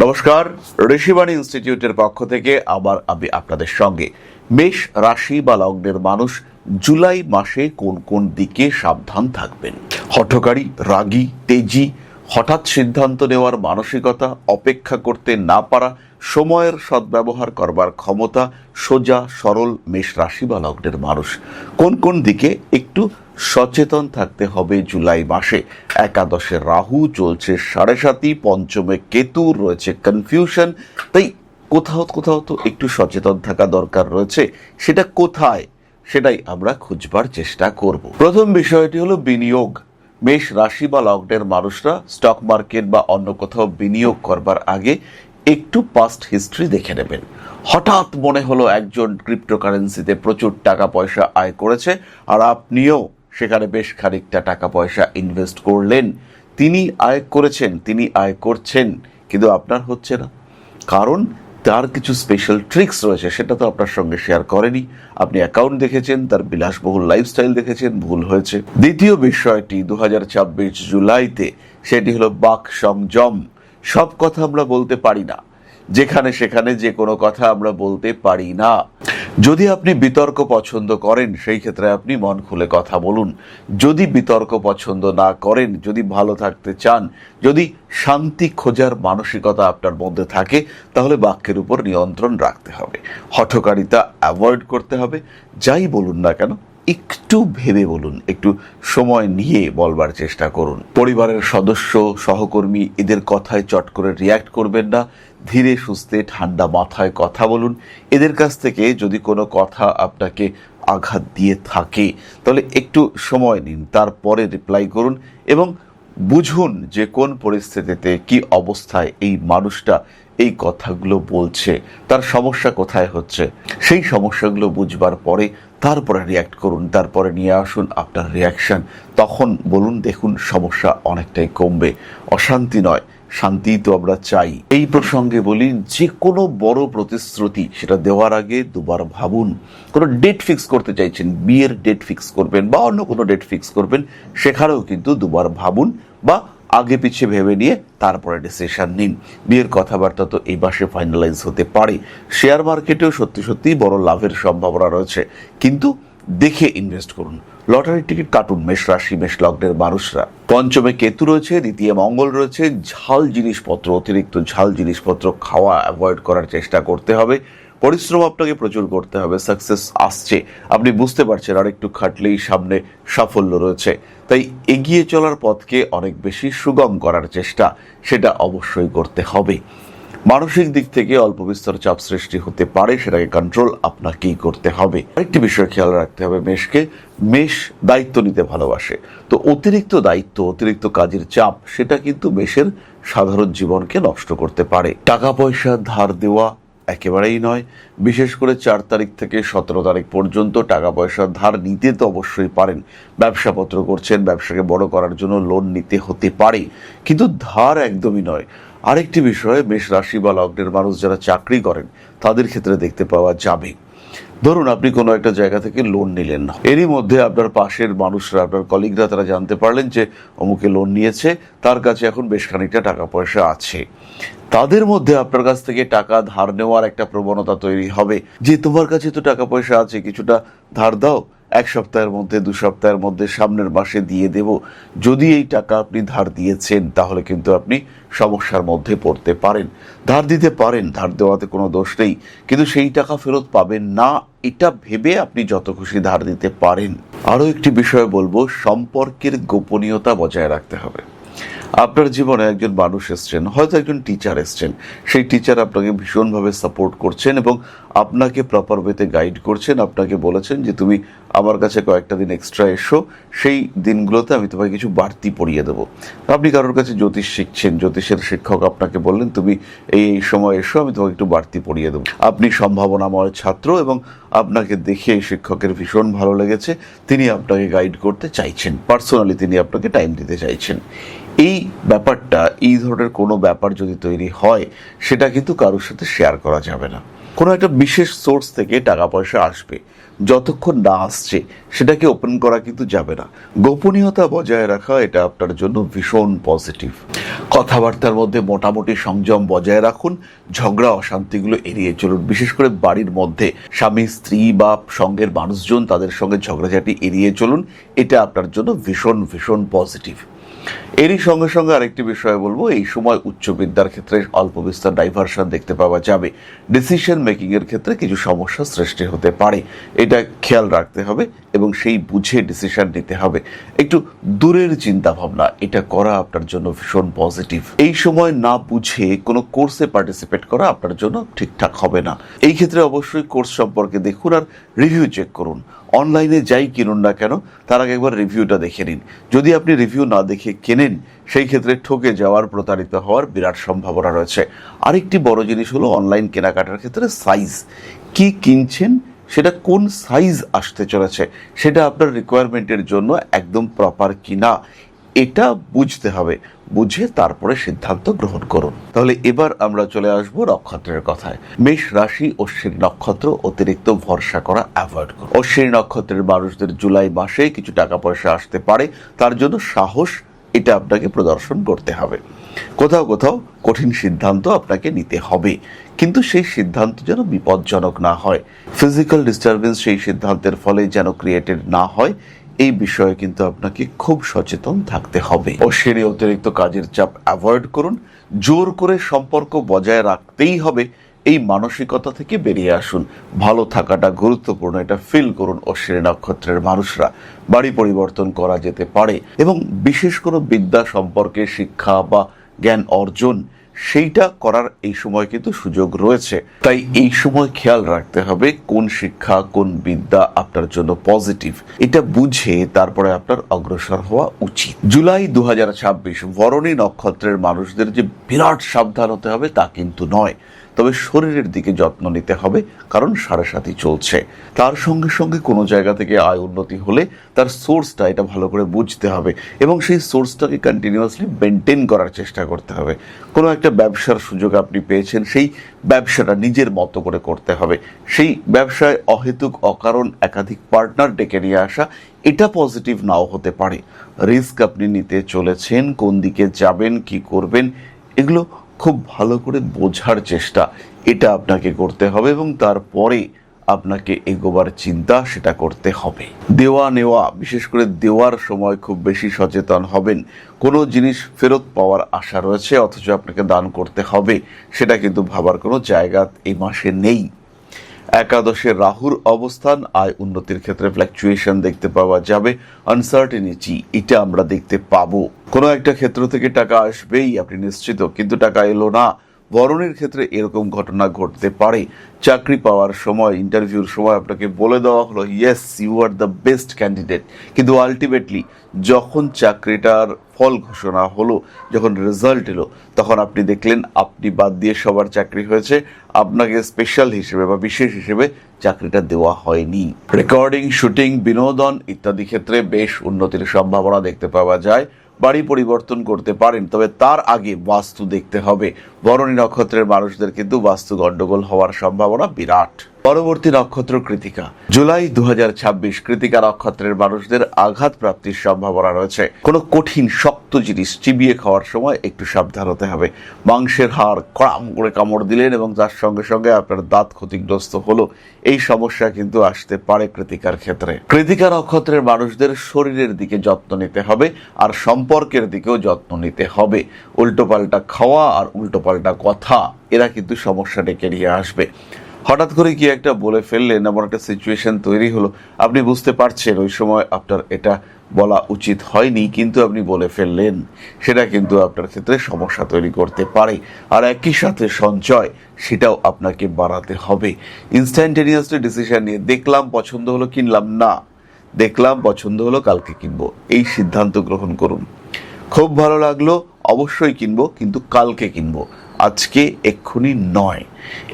নমস্কার, ঋষিবাণী ইনস্টিটিউটের পক্ষ থেকে আবার আমি আপনাদের সঙ্গে। মেষ রাশি বা লগ্নের মানুষ জুলাই মাসে কোন কোন দিকে সাবধান থাকবেন? হঠকারী, রাগী, তেজি, হঠাৎ সিদ্ধান্ত নেওয়ার মানসিকতা, অপেক্ষা করতে না পারা, সময়ের সদ্ব্যবহার করবার ক্ষমতা, সোজা সরল মেষ রাশি বা লগ্নের মানুষ কোন কোন দিকে একটু সচেতন থাকতে হবে জুলাই মাসে। একাদশে রাহু চলছে 7.5, পঞ্চমে কেতু, রয়েছে কনফিউশন। তাই কোথাও কোথাও তো একটু সচেতন থাকা দরকার রয়েছে। সেটা কোথায়, সেটাই আমরা খুঁজবার চেষ্টা করব। প্রথম বিষয়টি হলো বিনিয়োগ। মেষ রাশি বা লগ্নের মানুষরা স্টক মার্কেট বা অন্য কোথাও বিনিয়োগ করবার আগে একটু পাস্ট হিস্ট্রি দেখে নেবেন। হঠাৎ মনে হলো একজন ক্রিপ্টোকারেন্সিতে প্রচুর টাকা পয়সা আয় করেছে, আর আপনিও সেখানে বেশ খানিকটা টাকা পয়সা ইনভেস্ট করলেন। তিনি আয় করেছেন, তিনি আয় করছেন, কিন্তু আপনার হচ্ছে না। কারণ তার কিছু স্পেশাল ট্রিক্স রয়েছে, সেটা তো আপনার সঙ্গে শেয়ার করেনি। আপনি অ্যাকাউন্ট দেখেছেন, তার বিলাসবহুল লাইফস্টাইল দেখেছেন, ভুল হয়েছে। দ্বিতীয় বিষয়টি 2026 জুলাইতে, সেটি হলো বাক সংযম। সব কথা আমরা বলতে পারি না, যেখানে সেখানে যে কোনো কথা আমরা বলতে পারি না। যদি আপনি বিতর্ক পছন্দ করেন, সেই ক্ষেত্রে আপনি মন খুলে কথা বলুন। যদি বিতর্ক পছন্দ না করেন, যদি ভালো থাকতে চান, যদি শান্তি খোঁজার মানসিকতা আপনার মধ্যে থাকে, তাহলে বাক্যের উপর নিয়ন্ত্রণ রাখতে হবে। হঠকারিতা অ্যাভয়েড করতে হবে। যাই বলুন না কেন, একটু ভেবে বলুন, একটু সময় নিয়ে বলবার চেষ্টা করুন। পরিবারের সদস্য, সহকর্মী এদের কথায় চট করে রিয়্যাক্ট করবেন না। ধীরে সুস্থে ঠান্ডা মাথায় কথা বলুন। এদের কাছ থেকে যদি কোনো কথা আপনাকে আঘাত দিয়ে থাকে, তাহলে একটু সময় নিন, তারপরে রিপ্লাই করুন এবং বুঝুন যে কোন পরিস্থিতিতে, কি অবস্থায় এই মানুষটা এই কথাগুলো বলছে, তার সমস্যা কোথায় হচ্ছে। সেই সমস্যাগুলো বুঝবার পরে তারপরে রিয়্যাক্ট করুন, তারপরে নিয়ে আসুন আপনার রিয়াকশন। তখন বলুন, দেখুন সমস্যা অনেকটাই কমবে। অশান্তি নয়, শান্তি তো আমরা চাই। এই প্রসঙ্গে বলি, যে কোনো বড় প্রতিশ্রুতি সেটা দেওয়ার আগে দুবার ভাবুন। কোনো ডেট ফিক্স করতে চাইছেন, বিয়ের ডেট ফিক্স করবেন বা অন্য কোনো ডেট ফিক্স করবেন, সেখানেও কিন্তু দুবার ভাবুন বা আগে পিছিয়ে ভেবে নিয়ে তারপরে ডিসিশন নিন। বিয়ের কথাবার্তা তো এই মাসে ফাইনালাইজ হতে পারে। শেয়ার মার্কেটেও সত্যি সত্যি বড় লাভের সম্ভাবনা রয়েছে, কিন্তু দেখে ইনভেস্ট করুন। লটারির টিকিট কাটুন মেষ রাশি মেষ লগ্নের মানুষরা। পঞ্চমে কেতু রয়েছে, দ্বিতীয় মঙ্গল রয়েছে। ঝাল জিনিসপত্র, অতিরিক্ত ঝাল জিনিসপত্র খাওয়া অ্যাভয়েড করার চেষ্টা করতে হবে। পরিশ্রম আপনাকে প্রচুর করতে হবে। সাকসেস আসছে, আপনি বুঝতে পারছেন আর একটু খাটলেই সামনে সাফল্য রয়েছে। তাই এগিয়ে চলার পথকে অনেক বেশি সুগম করার চেষ্টা, সেটা অবশ্যই করতে হবে। মানসিক দিক থেকে অল্প বিস্তর চাপ সৃষ্টি হতে পারে, সেটাকে কন্ট্রোল আপনাকেই করতে হবে। আরেকটি বিষয় খেয়াল রাখতে হবে মেষকে, মেষ দায়িত্ব নিতে ভালোবাসে। তো অতিরিক্ত দায়িত্ব, অতিরিক্ত কাজের চাপ, সেটা কিন্তু মেষের সাধারণ জীবনকে নষ্ট করতে পারে। টাকা পয়সা ধার দেওয়া একেবারেই নয়। বিশেষ করে 4 তারিখ থেকে 17 তারিখ পর্যন্ত টাকা পয়সা ধার নিতে তো অবশ্যই পারেন। ব্যবসাপত্র করছেন, ব্যবসাকে বড় করার জন্য লোন নিতে হতে পারে, কিন্তু ধার একদমই নয়। আরেকটি বিষয়, মেষ রাশি বা লগ্নের মানুষ যারা চাকরি করেন, তাদের ক্ষেত্রে দেখতে পাওয়া যাবে। ধরুন আপনি কোনো একটা জায়গা থেকে লোন নিলেন, এরই মধ্যে আপনার পাশের মানুষরা, আপনার কলিগরা, তারা জানতে পারলেন যে অমুকে লোন নিয়েছে, তার কাছে এখন বেশ খানিকটা টাকা পয়সা আছে। তাদের মধ্যে আপনার কাছ থেকে টাকা ধার নেওয়ার একটা প্রবণতা তৈরি হবে যে তোমার কাছে তো টাকা পয়সা আছে, কিছুটা ধার দাও, 1 সপ্তাহের মধ্যে, 2 সপ্তাহের মধ্যে, সামনের মাসে দিয়ে দেব। যদি এই টাকা আপনি ধার দিয়েছেন, তাহলে কিন্তু আপনি সমস্যার মধ্যে পড়তে পারেন। ধার দিতে পারেন, ধার দেওয়াতে কোনো দোষ নেই, কিন্তু সেই টাকা ফেরত পাবেন না, এটা ভেবে আপনি যত খুশি ধার দিতে পারেন। আরও একটি বিষয় বলবো, সম্পর্কের গোপনীয়তা বজায় রাখতে হবে। আপনার জীবনে একজন মানুষ এসছেন, হয়তো একজন টিচার এসছেন, সেই টিচার আপনাকে ভীষণভাবে সাপোর্ট করছেন এবং আপনাকে প্রপার ওয়েতে গাইড করছেন। আপনাকে বলেছেন যে তুমি আমার কাছে কয়েকটা দিন এক্সট্রা এসো, সেই দিনগুলোতে আমি তোমাকে কিছু বাড়তি পড়িয়ে দেবো। আপনি কারোর কাছে জ্যোতিষ শিখছেন, জ্যোতিষের শিক্ষক আপনাকে বললেন তুমি এই সময় এসো, আমি তোমাকে একটু বাড়তি পড়িয়ে দেবো। আপনি সম্ভাবনাময় ছাত্র এবং আপনাকে দেখে এই শিক্ষকের ভীষণ ভালো লেগেছে, তিনি আপনাকে গাইড করতে চাইছেন, পার্সোনালি তিনি আপনাকে টাইম দিতে চাইছেন। এই ব্যাপারটা, এই ধরনের কোনো ব্যাপার যদি তৈরি হয়, সেটা কিন্তু কারোর সাথে শেয়ার করা যাবে না। কোনো একটা বিশেষ সোর্স থেকে টাকা পয়সা আসবে, যতক্ষণ না আসছে সেটাকে ওপেন করা কিন্তু যাবে না। গোপনীয়তা বজায় রাখা এটা আপনার জন্য ভীষণ পজিটিভ। কথাবার্তার মধ্যে মোটামুটি সংযম বজায় রাখুন, ঝগড়া অশান্তিগুলো এড়িয়ে চলুন। বিশেষ করে বাড়ির মধ্যে স্বামী স্ত্রী বা সঙ্গের মানুষজন, তাদের সঙ্গে ঝগড়াঝাটি এড়িয়ে চলুন, এটা আপনার জন্য ভীষণ ভীষণ পজিটিভ। এরই সঙ্গে সঙ্গে আরেকটি বিষয় বলবো, এই সময় উচ্চ বিদ্যার ক্ষেত্রে অল্প বিস্তর ডাইভারশন দেখতে পাওয়া যাবে। ডিসিশন মেকিং এর ক্ষেত্রে কিছু সমস্যা সৃষ্টি হতে পারে, এটা খেয়াল রাখতে হবে এবং সেই বুঝে ডিসিশন নিতে হবে। একটু দূরের চিন্তা ভাবনা এটা করা আপনার জন্য ভীষণ পজিটিভ। এই সময় না বুঝে কোনো কোর্সে পার্টিসিপেট করা আপনার জন্য ঠিকঠাক হবে না। এই ক্ষেত্রে অবশ্যই কোর্স সম্পর্কে দেখুন আর রিভিউ চেক করুন। অনলাইনে যাই কিনুন না কেন, তার আগে একবার রিভিউটা দেখে নিন। যদি আপনি রিভিউ না দেখে কেনেন, সেই ক্ষেত্রে ঠকে যাওয়ার, প্রতারিত হওয়ার বিরাট সম্ভাবনা রয়েছে। আরেকটি বড় জিনিস হলো অনলাইন কেনাকাটার ক্ষেত্রে সাইজ। কি কিনছেন সেটা কোন সাইজ আসতে চলেছে, সেটা আপনার রিকোয়ারমেন্টের জন্য একদম প্রপার কিনা, এটা বুঝতে হবে। বুঝে তারপরে সিদ্ধান্ত গ্রহণ করুন। তাহলে এবার আমরা চলে আসবো নক্ষত্রের কথায়। মেষ রাশি, অশ্বিনী নক্ষত্র, অতিরিক্ত ভরসা করা অ্যাভয়েড করুন। অশ্বিনী নক্ষত্রের মানুষদের জুলাই মাসে কিছু টাকা পয়সা আসতে পারে, তার জন্য সাহস এটা আপনাকে প্রদর্শন করতে হবে। কোথাও কোথাও কঠিন সিদ্ধান্ত আপনাকে নিতে হবে, কিন্তু সেই সিদ্ধান্ত যেন বিপজ্জনক না হয়। ফিজিক্যাল ডিস্টারবেন্স সেই সিদ্ধান্তের ফলে যেন ক্রিয়েটেড না হয়, এই বিষয়ে কিন্তু আপনাকে খুব সচেতন থাকতে হবে। অশ্বিনী অতিরিক্ত কাজের চাপ অ্যাভয়েড করুন। জোর করে সম্পর্ক বজায় রাখতেই হবে, এই মানসিকতা থেকে বেরিয়ে আসুন। ভালো থাকাটা গুরুত্বপূর্ণ, এটা ফিল করুন। অশ্বিনী নক্ষত্রের মানুষরা, বাড়ি পরিবর্তন করা যেতে পারে এবং বিশেষ কোনো বিদ্যা সম্পর্কে শিক্ষা বা জ্ঞান অর্জন, সেইটা করার এই সময় কিন্তু সুযোগ রয়েছে। তাই এই সময় খেয়াল রাখতে হবে কোন শিক্ষা, কোন বিদ্যা আপনার জন্য পজিটিভ, এটা বুঝে তারপরে আপনার অগ্রসর হওয়া উচিত। জুলাই 2026 ভরণী নক্ষত্রের মানুষদের যে বিরাট সাবধান হতে হবে তা কিন্তু নয়, তবে শরীরের দিকে যত্ন নিতে হবে, কারণ 7.5 চলছে। তার সঙ্গে সঙ্গে কোনো জায়গা থেকে আয় উন্নতি হলে তার সোর্সটা এটা ভালো করে বুঝতে হবে এবং সেই সোর্সটাকে কন্টিনিউয়াসলি মেনটেন করার চেষ্টা করতে হবে। কোনো একটা ব্যবসার সুযোগ আপনি পেয়েছেন, সেই ব্যবসাটা নিজের মতো করে করতে হবে। সেই ব্যবসায় অহেতুক অকারণ একাধিক পার্টনার ডেকে নিয়ে আসা, এটা পজিটিভ নাও হতে পারে। রিস্ক আপনি নিতে চলেছেন, কোন দিকে যাবেন, কি করবেন, এগুলো খুব ভালো করে বোঝার চেষ্টা এটা আপনাকে করতে হবে এবং তারপরে আপনাকে এগোবার চিন্তা সেটা করতে হবে। দেওয়া নেওয়া, বিশেষ করে দেওয়ার সময় খুব বেশি সচেতন হবেন। কোনো জিনিস ফেরত পাওয়ার আশা রয়েছে অথচ আপনাকে দান করতে হবে, সেটা কিন্তু ভাবার কোনো জায়গা এই মাসে নেই। একাদশে রাহুর অবস্থান, আয় উন্নতির ক্ষেত্রে ফ্ল্যাকচুয়েশন দেখতে পাওয়া যাবে। আনসার্টেনিটি এটা আমরা দেখতে পাবো। কোনো একটা ক্ষেত্র থেকে টাকা আসবেই আপনি নিশ্চিত, কিন্তু টাকা এলো না। বরণের ক্ষেত্রে এরকম ঘটনা ঘটতে পারে। চাকরি পাওয়ার সময়, ইন্টারভিউর সময় আপনাকে বলে দেওয়া হলো yes you are the best candidate, কিন্তু আলটিমেটলি যখন চাকরিটার ফল ঘোষণা হলো, যখন রেজাল্ট এলো, তখন আপনি দেখলেন আপনি বাদ দিয়ে সবার চাকরি হয়েছে, আপনাকে স্পেশাল হিসেবে বা বিশেষ হিসেবে চাকরিটা দেওয়া হয়নি। রেকর্ডিং, শুটিং, বিনোদন ইত্যাদি ক্ষেত্রে বেশ উন্নতির সম্ভাবনা দেখতে পাওয়া যায়। বাড়ি পরিবর্তন করতে পারেন, তবে তার আগে বাস্তু দেখতে হবে। ভরণী নক্ষত্রের মানুষদের কিন্তু বাস্তু গন্ডগোল হওয়ার সম্ভাবনা বিরাট। পরবর্তী নক্ষত্র কৃতিকা। জুলাই 2026 কৃতিকা নক্ষত্রের মানুষদের আঘাত প্রাপ্তির সম্ভাবনা রয়েছে। কোনো কঠিন শক্ত জিনিস চিবিয়ে খাওয়ার সময় একটু সাবধান হতে হবে। মাংসের হাড় কড়াম করে কামড় দিলেন এবং তার সঙ্গে সঙ্গে আপনার দাঁত ক্ষতিগ্রস্ত হলো, এই সমস্যা কিন্তু আসতে পারে কৃতিকার ক্ষেত্রে। কৃতিকা নক্ষত্রের মানুষদের শরীরের দিকে যত্ন নিতে হবে আর সম্পর্কের দিকেও যত্ন নিতে হবে। উল্টোপাল্টা খাওয়া আর উল্টোপাল্টা কথা, এরা কিন্তু সমস্যা ডেকে নিয়ে আসবে। হঠাৎ করে কি একটা বলে ফেললেন, এমন একটা সিচুয়েশন তৈরি হলো, আপনি বুঝতে পারছেন ওই সময় আপনার এটা বলা উচিত হয়নি, কিন্তু আপনি বলে ফেললেন, সেটা কিন্তু আপনার ক্ষেত্রে সমস্যা তৈরি করতে পারে। আর একই সাথে সঞ্চয়, সেটাও আপনাকে বাড়াতে হবে। ইনস্ট্যান্টেনিয়াসলি ডিসিশন নিয়ে দেখলাম পছন্দ হলো কিনলাম না, দেখলাম পছন্দ হলো কালকে কিনবো, এই সিদ্ধান্ত গ্রহণ করুন। খুব ভালো লাগলো, অবশ্যই কিনবো, কিন্তু কালকে কিনবো, আজকে এক্ষুনি নয়।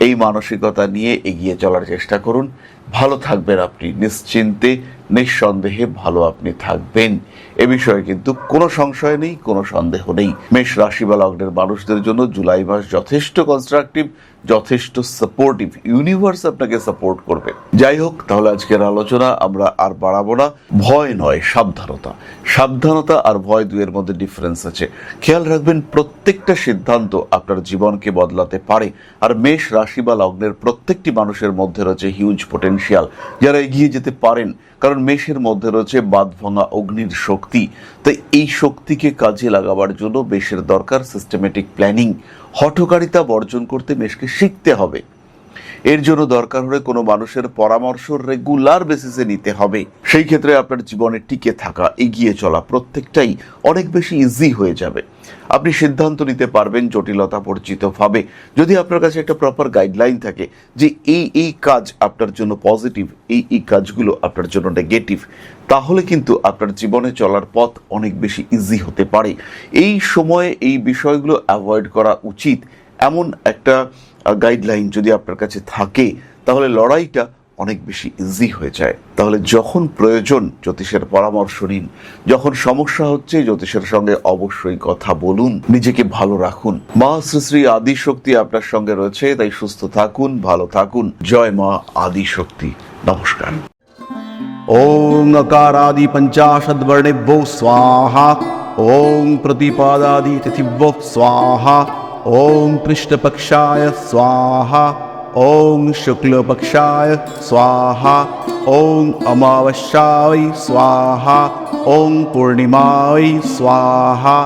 এই মানসিকতা নিয়ে এগিয়ে চলার চেষ্টা করুন। ভালো থাকবেন, আপনি নিশ্চিন্তে নিঃসন্দেহে ভালো আপনি থাকবেন, এ বিষয়ে কিন্তু কোনো সংশয় নেই, কোনো সন্দেহ নেই। মেষ রাশি বা লগ্নের মানুষদের জন্য জুলাই মাস যথেষ্ট কনস্ট্রাকটিভ, যথেষ্ট সাপোর্টিভ, ইউনিভার্স আপনাকে সাপোর্ট করবে। যাই হোক, তাহলে আজকের আলোচনা আমরা আর বাড়াবো না। ভয় নয়, সাবধানতা। সাবধানতা আর ভয় দুয়ের মধ্যে ডিফারেন্স আছে। খেয়াল রাখবেন, প্রত্যেকটা সিদ্ধান্ত আপনার জীবনকে বদলাতে পারে। আর মেষ রাশি বা লগ্নের প্রত্যেকটি মানুষের মধ্যে রয়েছে হিউজ পোটেনশিয়াল, যারা এগিয়ে যেতে পারেন, কারণ মেষের মধ্যে রয়েছে বাঁধ ভাঙা অগ্নির শক্তি। তাই এই শক্তিকে কাজে লাগাবার জন্য মেষের দরকার সিস্টেমেটিক প্ল্যানিং। হঠকারিতা বর্জন করতে মেষকে শিখতে হবে। এর জন্য দরকার হলে কোনো মানুষের পরামর্শ রেগুলার বেসিসে নিতে হবে। সেই ক্ষেত্রে আপনার জীবনে টিকে থাকা, এগিয়ে চলা প্রত্যেকটাই অনেক বেশি ইজি হয়ে যাবে। আপনি সিদ্ধান্ত নিতে পারবেন জটিলতা পরিচিতভাবে, যদি আপনার কাছে একটা প্রপার গাইডলাইন থাকে যে এই কাজ আপনার জন্য পজিটিভ, এই কাজগুলো আপনার জন্য নেগেটিভ, তাহলে কিন্তু আপনার জীবনে চলার পথ অনেক বেশি ইজি হতে পারে। এই সময়ে এই বিষয়গুলো অ্যাভয়েড করা উচিত। এমন একটা গাইডলাইন যদি আপনার কাছে থাকে, তাহলে লড়াইটা অনেক বেশি ইজি হয়ে যায়। তাহলে যখন প্রয়োজন জ্যোতিষের পরামর্শ নিন, যখন সমস্যা হচ্ছে জ্যোতিষের সঙ্গে অবশ্যই কথা বলুন, নিজেকে ভালো রাখুন। মা শ্রী শ্রী আদিশক্তি আপনার সঙ্গে রয়েছে, তাই সুস্থ থাকুন, ভালো থাকুন। জয় মা আদিশক্তি। নমস্কার। ओं अकारादि पंचाशद्वर्णेभ्यो स्वाहा। ओं प्रतिपादादि तिथिभ्यो स्वाहा। ओं कृष्णपक्षाय स्वाहा। ओं शुक्लपक्षाय स्वाहा। ओं अमावस्याय स्वाहा। ओं पूर्णिमाय स्वाहा।